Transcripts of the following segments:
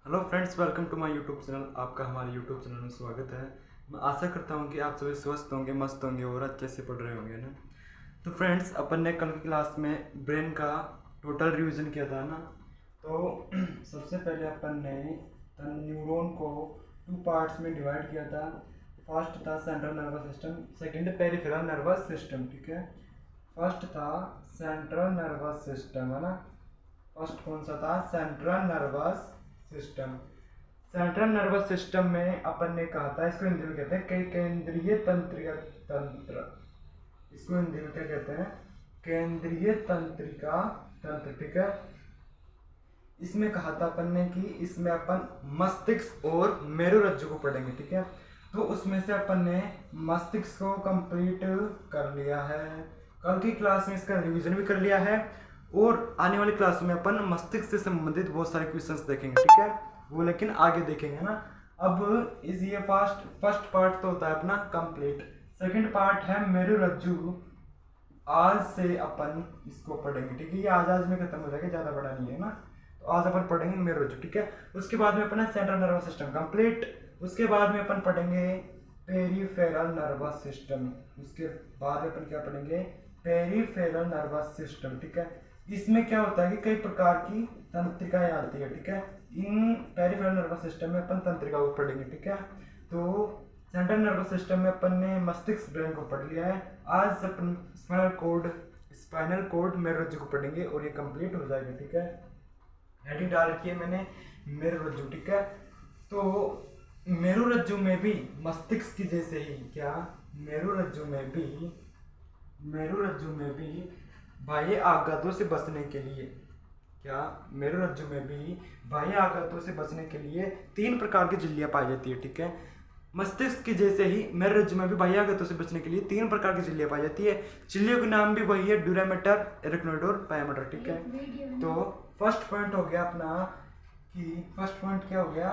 Hello friends, welcome to my YouTube channel. आपका हमारे YouTube channel में स्वागत है। मैं आशा करता हूँ कि आप सभी स्वस्थ होंगे, मस्त होंगे और अच्छे से पढ़ रहे होंगे ना। तो फ्रेंड्स, अपन ने कल की क्लास में ब्रेन का टोटल रिवीजन किया था ना। तो सबसे पहले अपन ने न्यूरॉन को टू पार्ट्स में डिवाइड किया था। फर्स्ट था central nervous system, second peripheral nervous system. ठीक है, फर्स्ट था सेंट्रल नर्वस सिस्टम, है ना। फर्स्ट कौन सा था? Central nervous system. Central nervous system में अपन ने कहा था, इसको हिंदी में कहते हैं कई केंद्रीय तंत्रिका तंत्र। इसको हिंदी में क्या कहते हैं? केंद्रीय तंत्रिका तंत्र। ठीक है, इसमें कहा था अपन ने कि इसमें अपन मस्तिष्क और मेरुरज्जु को पढ़ेंगे। ठीक है, तो उसमें से अपन ने मस्तिष्क को कंप्लीट कर लिया है। कल की क्लास में इसका रिवीजन भी कर लिया है और आने वाली क्लास में अपन मस्तिष्क से संबंधित बहुत सारे क्वेश्चंस देखेंगे। ठीक है, वो लेकिन आगे देखेंगे ना। अब इस ये फर्स्ट पार्ट तो होता है अपना कंप्लीट। सेकंड पार्ट है मेरुरज्जु। आज से अपन इसको पढ़ेंगे। ठीक है, ये आज में खत्म हो जाएगा, ज्यादा बड़ा नहीं है ना। तो आज अपन पढ़ेंगे मेरुरज्जु। ठीक है, उसके बाद में अपना सेंट्रल नर्वस सिस्टम कंप्लीट। उसके बाद में अपन पढ़ेंगे पेरिफेरल नर्वस सिस्टम। उसके बाद में अपन क्या पढ़ेंगे? Peripheral nervous system. ठीक है, इसमें क्या होता है कि कई प्रकार की तंत्रिकाएं आती है। ठीक है, इन पेरिफेरल नर्वस सिस्टम में अपन तंत्रिकाओं को पढ़ेंगे। ठीक है, तो सेंट्रल नर्वस सिस्टम में अपन ने मस्तिष्क ब्रेन को पढ़ लिया है। आज अपन स्पाइनल कोड मेरुरज्जु को पढ़ेंगे और ये कंप्लीट हो जाएगा। ठीक है, हेडिंग डाल रखी है मैंने मेरुरज्जु। ठीक है, तो मेरुरज्जु में भी मस्तिष्क की जैसे ही क्या मेरुरज्जु में भी बाह्य आघातों से बचने के लिए मेरुरज्जु में भी बाह्य आघातों से बचने के लिए 3 प्रकार की झिल्लियां पाई जाती है। ठीक है, मस्तिष्क की जैसे ही मेरुरज्जु में भी बाह्य आघातों से बचने के लिए 3 प्रकार की झिल्लियां पाई जाती है। झिल्लियों के नाम भी वही है, ड्यूरामेटर, एरेक्नोइड और पायामेटर। ठीक है, तो फर्स्ट पॉइंट हो गया अपना कि फर्स्ट पॉइंट क्या हो गया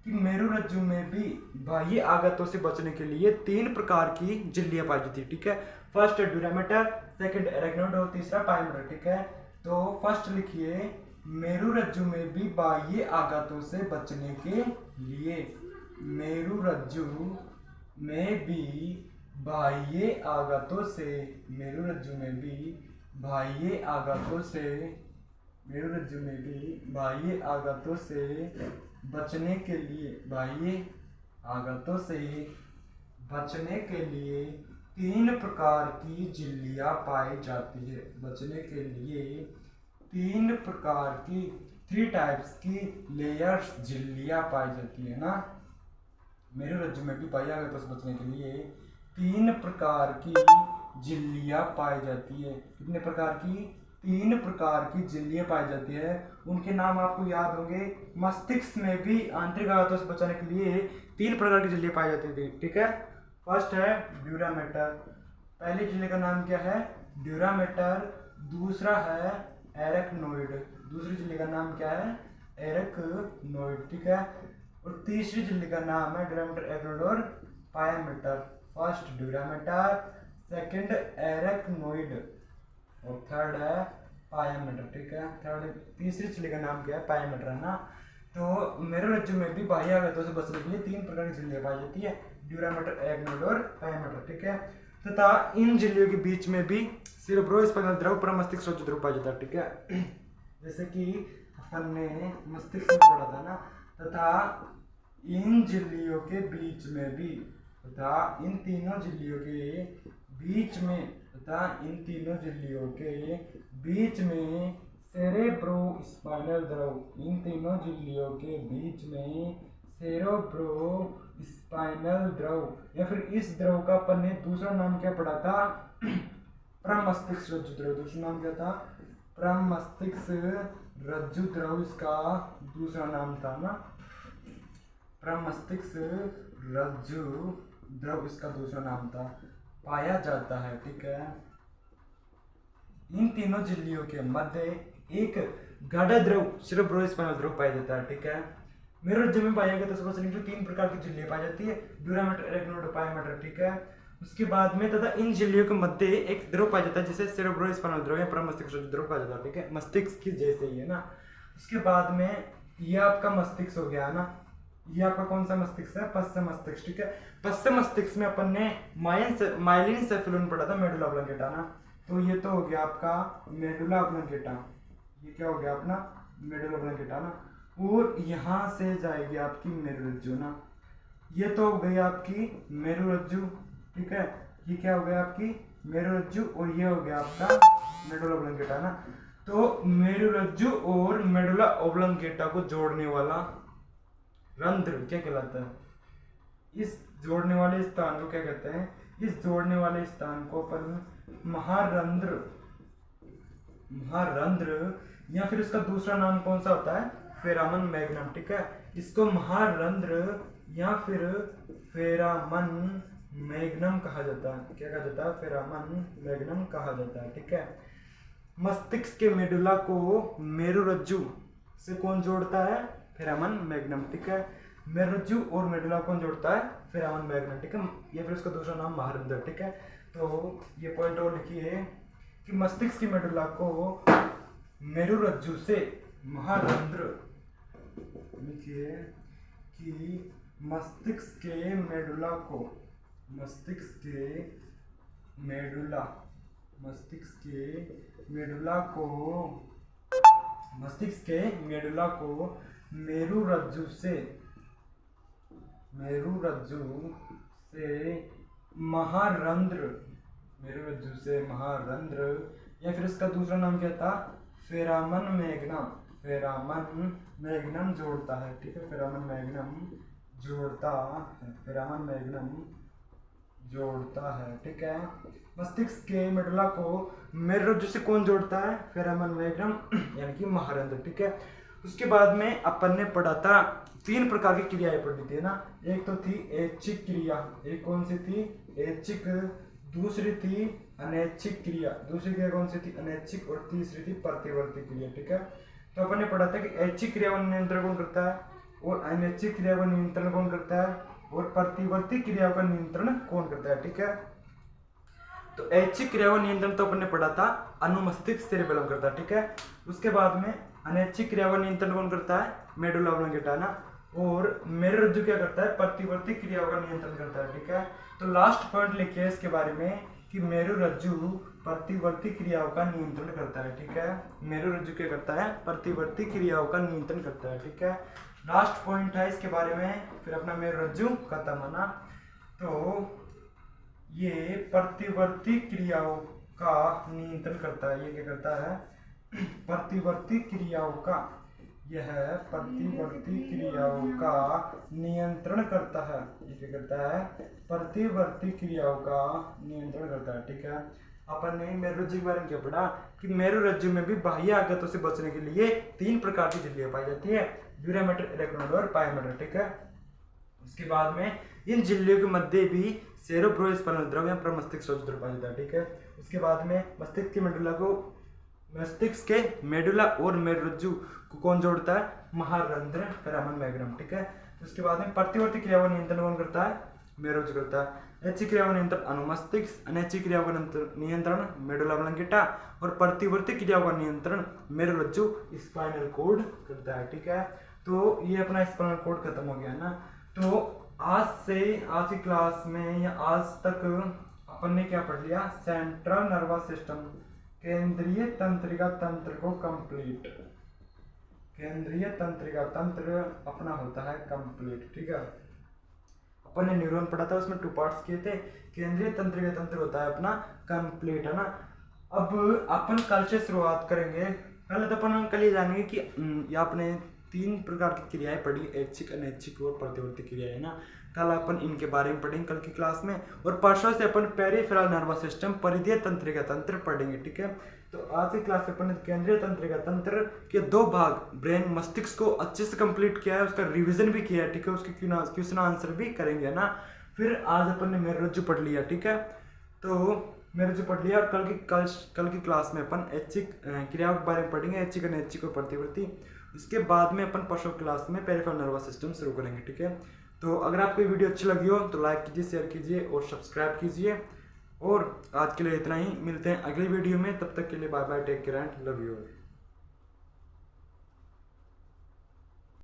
कि मेरुरज्जु में भी बाह्य आघातों से बचने के लिए 3 प्रकार की झिल्लियां पाई जाती है। ठीक है, फर्स्ट ड्यूरामेटर, सेकंड एरेक्नोइड और तीसरा पायामेटर। ठीक है, तो फर्स्ट लिखिए मेरुरज्जु में भी बाह्य आघातों से बचने के लिए। मेरुरज्जु में भी बाह्य आघातों से मेरुरज्जु में भी बाह्य आघातों से मेरुरज्जु में भी बाह्य आघातों से बचने के लिए बचने के लिए 3 प्रकार की झिल्लियां पाई जाती है। बचने के लिए 3 प्रकार की 3 टाइप्स की लेयर्स झिल्लियां पाई जाती है ना। मेरुरज्जु में भी बाह्य आघातों से बचने के लिए 3 प्रकार की झिल्लियां पाई जाती है। कितने प्रकार की? 3 प्रकार की झिल्लियां पाई जाती है। उनके नाम आपको याद होंगे। मस्तिष्क में भी आंतरिक आघातों से बचाने के लिए 3 प्रकार की झिल्लियां पाई जाती थी। ठीक है, फर्स्ट है ड्यूरामेटर। पहली झिल्ली का नाम क्या है? ड्यूरामेटर। दूसरा है एरेक्नोइड। दूसरी झिल्ली का नाम क्या है? एरेक्नोइड। ठीक है, और तीसरी झिल्ली का नाम है ड्यूरामेटर, एरेक्नोइड और pia mater. First dura mater, second arachnoid और थर्ड है पायामेटर। ठीक है, तीसरी झिल्ली का नाम क्या है? पायामेटर, है ना। तो मेरुरज्जु में भी बाह्य आघातों से बचने के लिए 3 प्रकार की झिल्लियां पाई जाती है, ड्यूरामेटर, एरेक्नोइड और पायामेटर। ठीक है, तथा इन झिल्लियों के बीच में भी सेरेब्रोस्पाइनल द्रव, प्रमस्तिष्क रज्जु द्रव पाया जाता है। ठीक है, जैसे कि अपन ने मस्तिष्क में पढ़ा था ना। तथा इन झिल्लियों के बीच में भी इन तीनों झिल्लियों के बीच में सेरेब्रोस्पाइनल द्रव। इन तीनों झिल्लियों के बीच में सेरेब्रोस्पाइनल द्रव या फिर इस द्रव का अपन ने दूसरा नाम क्या पढ़ा था? प्रमस्तिष्क रज्जु द्रव। दूसरा नाम क्या था? प्रमस्तिष्क रज्जु द्रव इसका दूसरा नाम था ना। प्रमस्तिष्क रज्जु द्रव इसका दूसरा नाम था, पाया जाता है। ठीक है, इन तीनों झिल्लियों के मध्य एक गाढ़ा द्रव सेरेब्रोस्पाइनल द्रव पाया जाता है। ठीक है, मेरुरज्जु में बाह्य आघातों से बचने के लिए 3 प्रकार की झिल्लियां पाई जाती है, ड्यूरामेटर, एरेक्नोइड और पायामेटर। ठीक है, उसके बाद में तथा इन झिल्लियों के मध्य एक द्रव पाया जाता है जिसे सेरेब्रोस्पाइनल द्रव या प्रमस्तिष्क रज्जु द्रव पाया जाता है। ठीक है, मस्तिष्क की जैसे ही है ना। उसके बाद में ये आपका मस्तिष्क हो गया ना, ये आपका कौन सा मस्तिष्क है, पश्च मस्तिष्क, ठीक है। पश्च मस्तिष्क में अपन ने माइलिन सेफेलोन पढ़ा था, मेडुला ऑब्लंगेटा ना, तो ये तो हो गया आपका मेडुला ऑब्लंगेटा, ये क्या हो गया अपना मेडुला ऑब्लंगेटा ना, और यहाँ से जाएगी आपकी मेरुरज्जु ना, ये तो हो गई आपकी मेरुरज्जु, ठीक है, ये क्या हो गया आपकी मेरुरज्जु, और ये हो गया आपका मेडुला ऑब्लंगेटा ना। तो मेरुरज्जु और मेडुला ऑब्लंगेटा को जोड़ने वाला रंध्र क्या कहलाता है, इस जोड़ने वाले स्थान को क्या कहते हैं, इस जोड़ने वाले स्थान को अपन महारंध्र, महारंध्र या फिर इसका दूसरा नाम कौन सा होता है, फेरामन मैग्नम, ठीक है। इसको महारंध्र या फिर फेरामन मैग्नम कहा जाता है, क्या कहा जाता है, फेरामन मैग्नम कहा जाता है, ठीक है। मस्तिष्क के मेडुला को मेरुरज्जु से कौन जोड़ता है, फेरामन मैग्नम, ठीक है। मेरुरज्जु और मेडुला कौन जोड़ता है, फेरामन मैग्नम, ठीक है, या फिर उसका दूसरा नाम महारंध्र, ठीक है। तो ये पॉइंट और लिखिए कि मस्तिष्क की मेडुला को मेरुरज्जु से महारंध्र, लिखिए कि मस्तिष्क के मेडुला को, मस्तिष्क के मेडुला, मस्तिष्क के मेडुला को, मस्तिष्क के मेडुला को मेरुरज्जु से, मेरुरज्जु से महारंध्र, मेरुरज्जु से महारंध्र या फिर इसका दूसरा नाम क्या था, फेरामन मैग्नम, फेरामन मैग्नम जोड़ता है, ठीक है, फेरामन मैग्नम जोड़ता है, फेरामन मैग्नम जोड़ता है, ठीक है। मस्तिष्क के मेडुला को मेरुरज्जु से कौन जोड़ता है, फेरामन मैग्नम यानी कि महारंध्र, ठीक है। उसके बाद में अपन ने पढ़ा था 3 प्रकार की क्रियाएं पढ़ी थी ना, एक तो थी ऐच्छिक क्रिया, एक कौन सी थी, ऐच्छिक, दूसरी थी अनैच्छिक क्रिया, दूसरी क्रिया कौन सी थी, अनैच्छिक, और तीसरी थी प्रतिवर्ती क्रिया, ठीक है। तो अपन ने पढ़ा था कि ऐच्छिक क्रिया का नियंत्रण कौन करता है, और अनैच्छिक क्रिया का नियंत्रण कौन करता है, और प्रतिवर्ती क्रिया का नियंत्रण कौन करता है, ठीक है। तो ऐच्छिक क्रिया का नियंत्रण तो अपन ने पढ़ा था अनुमस्तिष्क सेरेबेलम करता है, ठीक है। उसके बाद में अनैच्छिक क्रिया का नियंत्रण कौन करता है, मेडुला ऑब्लंगेटा ना, और मेरुरज्जु क्या करता है, प्रतिवर्ती क्रियाओं का नियंत्रण करता है, ठीक है। तो लास्ट पॉइंट लिखिए इसके बारे में कि मेरुरज्जु प्रतिवर्ती क्रियाओं का नियंत्रण करता है, ठीक है। मेरुरज्जु क्या करता है, प्रतिवर्ती क्रियाओं का नियंत्रण करता है, ठीक है। लास्ट पॉइंट है इसके बारे में, फिर अपना मेरुरज्जु खत्म है ना। तो ये प्रतिवर्ती क्रियाओं का नियंत्रण करता है, ये क्या करता है, प्रतिवर्ती क्रियाओं का, यह प्रतिवर्ती क्रियाओं का नियंत्रण करता है, ये क्या करता है, प्रतिवर्ती क्रियाओं का नियंत्रण करता है, ठीक है। अपन ने मेरुरज्जु के बारे में क्या पढ़ा कि मेरुरज्जु में भी बाह्य आघातों से बचने के लिए 3 प्रकार की झिल्लियां पाई जाती है, यूरामेटर, इलेक्ट्रोनोड और पायोमेटर, ठीक है। उसके बाद में इन झिल्लियों के मध्य भी सेरेब्रोस्पाइनल द्रव या प्रमस्तिष्क द्रव पाया जाता है, ठीक है। उसके बाद में मस्तिष्क के मेडुला को, मस्तिष्क के मेडुला और मेरुरज्जु को कौन जोड़ता है, महारंध्र, फेरामन मैग्नम, ठीक है। उसके बाद में प्रतिवर्ती क्रियाओं का नियंत्रण कौन करता है, मेरुरज्जु करता है। ऐच्छिक क्रियाओं का नियंत्रण अनुमस्तिष्क, अनैच्छिक क्रियाओं का नियंत्रण मेडुला ऑब्लंगेटा, और प्रतिवर्ती क्रियाओं का नियंत्रण मेरुरज्जु स्पाइनल कॉर्ड करता है, ठीक है। तो ये अपना स्पाइनल कॉर्ड खत्म हो गया ना। तो आज की क्लास में या आज तक अपन ने क्या पढ़ लिया, सेंट्रल नर्वस सिस्टम, केंद्रीय तंत्रिका तंत्र को कंप्लीट, केंद्रीय तंत्रिका तंत्र अपना होता है कंप्लीट, ठीक है। अपन ने न्यूरॉन पढ़ा था, उसमें 2 पार्ट्स किए थे, केंद्रीय तंत्रिका तंत्र होता है अपना कंप्लीट, है ना। अब अपन कल से शुरुआत करेंगे, पहले तो अपन कल ही जानेंगे कि ये आपने 3 प्रकार की क्रियाएं पढ़ी, ऐच्छिक, अनैच्छिक और प्रतिवर्ती क्रियाएं ना। कल अपन इनके बारे में पढ़ेंगे कल की क्लास में, और परसों से अपन पेरिफेरल नर्वस सिस्टम, परिधीय तंत्रिका तंत्र पढ़ेंगे, ठीक है। तो आज की क्लास में अपन केंद्रीय तंत्रिका तंत्र के 2 भाग, ब्रेन मस्तिष्क को अच्छे से कंप्लीट किया है, उसका रिवीजन भी किया है, ठीक है, उसके क्वेश्चन आंसर भी करेंगे ना। फिर आज अपन ने मेरुरज्जु पढ़ लिया, ठीक है। तो मेरुरज्जु पढ़ लिया, और कल की क्लास में अपन ऐच्छिक क्रियाओं के बारे में पढ़ेंगे, ऐच्छिक, अनैच्छिक और प्रतिवर्ती। उसके बाद में अपन परसों क्लास में पेरिफेरल नर्वस सिस्टम शुरू करेंगे, ठीक है। तो अगर आपको ये वीडियो अच्छी लगी हो तो लाइक कीजिए, शेयर कीजिए और सब्सक्राइब कीजिए। और आज के लिए इतना ही, मिलते हैं अगली वीडियो में, तब तक के लिए bye bye, take care and love you.